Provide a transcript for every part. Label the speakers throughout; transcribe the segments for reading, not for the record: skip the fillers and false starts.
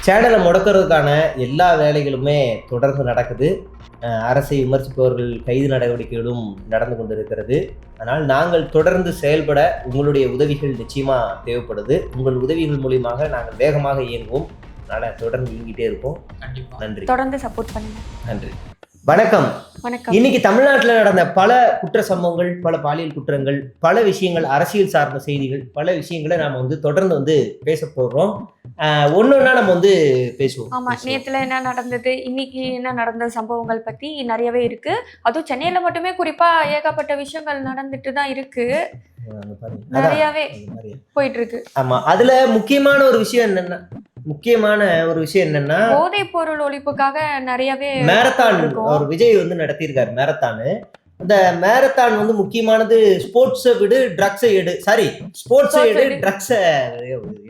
Speaker 1: சேனலை முடக்கிறதுக்கான எல்லா வேலைகளுமே தொடர்ந்து நடக்குது. அரசை விமர்சிப்பவர்கள் கைது நடவடிக்கைகளும் நடந்து கொண்டிருக்கிறது. ஆனால் நாங்கள் தொடர்ந்து செயல்பட உங்களுடைய உதவிகள் நிச்சயமா தேவைப்படுது. உங்கள் உதவிகள் மூலியமாக நாங்கள் வேகமாக இயங்குவோம். அதனால் தொடர்ந்து இயங்கிட்டே இருப்போம். நன்றி.
Speaker 2: தொடர்ந்து சப்போர்ட் பண்ணுங்க.
Speaker 1: நன்றி. வணக்கம்.
Speaker 2: வணக்கம்.
Speaker 1: இன்னைக்கு தமிழ்நாட்டில் நடந்த பல குற்ற சம்பவங்கள், பல பாலியல் குற்றங்கள், பல விஷயங்கள், அரசியல் சார்ந்த செய்திகள், பல விஷயங்களை நாம தொடர்ந்து பேச போறோம். ஒன்னொன்னா நம்ம பேசுவோம்.
Speaker 2: ஆமா, நேத்துல என்ன நடந்தது, இன்னைக்கு என்ன நடந்த சம்பவங்கள் பத்தி நிறையவே இருக்கு. அதுவும் சென்னையில மட்டுமே குறிப்பா ஏகப்பட்ட விஷயங்கள் நடந்துட்டு தான் இருக்கு. நிறையவே போயிட்டு இருக்கு.
Speaker 1: ஆமா, அதுல முக்கியமான ஒரு விஷயம் என்னன்னா
Speaker 2: போதைப் பொருள் ஒழிப்புக்காக நிறையவே
Speaker 1: மேரத்தான் ஒரு விஜய் நடத்தியிருக்காரு. மேரத்தானு அந்த மேரத்தான் முக்கியமானது ஸ்போர்ட்ஸை விடு ட்ரக்ஸை எடு, சாரி ஸ்போர்ட்ஸை எடு ட்ரக்ஸை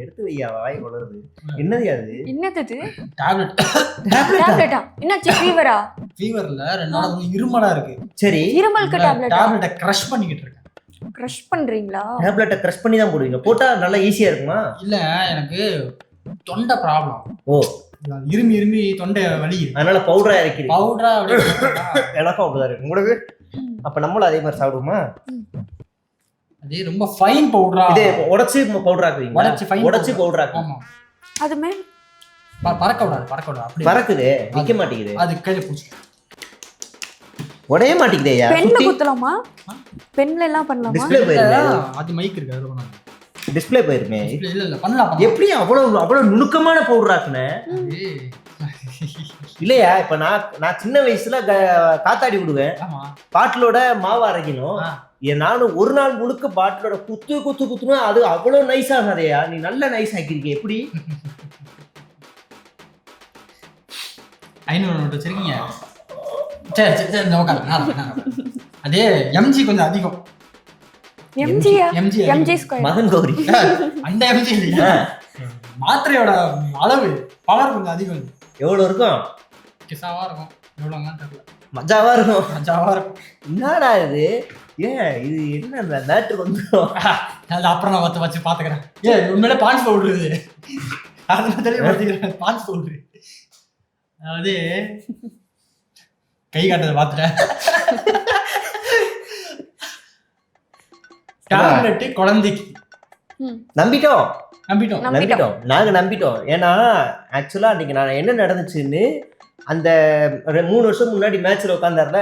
Speaker 1: எடுத்து வையா, வாய் வளருது. என்னது அது?
Speaker 2: என்னது?
Speaker 3: டேப்லெட்டா?
Speaker 2: என்னாச்சு? ஃபீவரா?
Speaker 3: ஃபீவர் இல்ல, 2 நாள் இருமலா இருக்கு.
Speaker 1: சரி,
Speaker 2: இருமலுக்கு
Speaker 3: டேப்லெட்டை கிரஷ் பண்ணிக்கிட்டு இருக்கேன்.
Speaker 2: கிரஷ் பண்றீங்களா?
Speaker 1: டேப்லெட்டை கிரஷ் பண்ணி தான் போடுவீங்க? போட்டா நல்லா ஈஸியா இருக்குமா?
Speaker 3: இல்ல, எனக்கு தொண்டை ப்ராப்ளம்.
Speaker 1: ஓ,
Speaker 3: இருமி தொண்டை வலி,
Speaker 1: அதனால பவுடரா இறக்கிறீங்க.
Speaker 3: பவுடரா
Speaker 1: எனக்கும் அப்படிதான் இருக்கு. உங்களுக்கு அப்ப நம்மளும் அதே மாதிரி சாப்பிடுவோமா?
Speaker 3: அதே ரொம்ப ஃபைன் பவுடரா,
Speaker 1: இதே உடைச்சு பவுடர் ஆக்குவீங்க? உடைச்சு பவுடர் ஆக்குவீங்க.
Speaker 2: அதுமே
Speaker 3: பறக்க விடாது. அப்படி
Speaker 1: பறக்குது, நிக்க மாட்டேங்குது.
Speaker 3: அது கையில புடிச்சு
Speaker 1: உடைய மாட்டேங்குதேயா.
Speaker 2: பென்ல குத்தலாமா? பென்ல எல்லாம் பண்ணலாமா?
Speaker 1: டிஸ்ப்ளே போயிருமே.
Speaker 3: அது மைக் இருக்கு, அது பண்ணலாம்.
Speaker 1: டிஸ்ப்ளே போயிருமே.
Speaker 3: இல்ல பண்ணலாம்.
Speaker 1: எப்படி அவ்வளவு நுணுக்கமான பவுடர் ஆக்குன? இல்லையா, இப்ப நான் சின்ன வயசுல காத்தாடி விடுவேன். பாட்டிலோட மாவு அரைக்கணும். நானும் ஒரு நாள் முழுக்க பாட்டிலோட குத்துனா அது அவ்வளவு நைஸ் ஆகாதையா. நீ நல்ல நைஸ் ஆக்கிருக்க. எப்படி
Speaker 3: 500 நோட்டு வச்சிருக்கீங்க? சரி அதே எம்ஜி கொஞ்சம் அதிகம்.
Speaker 2: எம்ஜி ஸ்கொயர்
Speaker 1: மகன் கௌரி
Speaker 3: அந்த எம்ஜி இல்லையா, மாத்திரையோட அளவு பவர் கொஞ்சம் அதிகம்.
Speaker 1: எவ்வளவு இருக்கும்?
Speaker 3: கிசாவா இருக்கும். எவ்வளவுங்க தெரியல.
Speaker 1: மஜாவா இருக்கும். என்னடா இது? இது என்ன மேட்ரு
Speaker 3: அப்புறம் நான் வச்சு பாத்துக்கிறேன். உண்மையில பான்ஸ் பவுடர் இது. அதனால தெளிவாக பான்ஸ் பவுடர். அதாவது கை காட்டுறதை பார்த்துட்டேன். டேப்லெட் குழந்தைக்கு
Speaker 1: நம்பிட்டோம். நாங்க நம்பிட்டோம். ஏன்னா ஆக்சுவலா அன்னைக்கு நான் என்ன நடந்துச்சுன்னு, அந்த 3 வருஷம் முன்னாடி மேட்ச்ல உட்கார்ந்தாருல,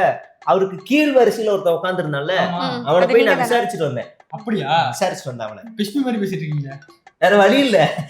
Speaker 1: அவருக்கு கீழ் வரிசையில ஒருத்தன் உட்காந்துருந்தால, அவனை போய் நான் விசாரிச்சுட்டு வந்தேன்.
Speaker 3: அப்படியா?
Speaker 1: விசாரிச்சுட்டு வந்தேன் அவனை.
Speaker 3: பிஸ்மி மாதிரி பேசிட்டு இருக்கீங்க.
Speaker 1: வேற வழி இல்ல.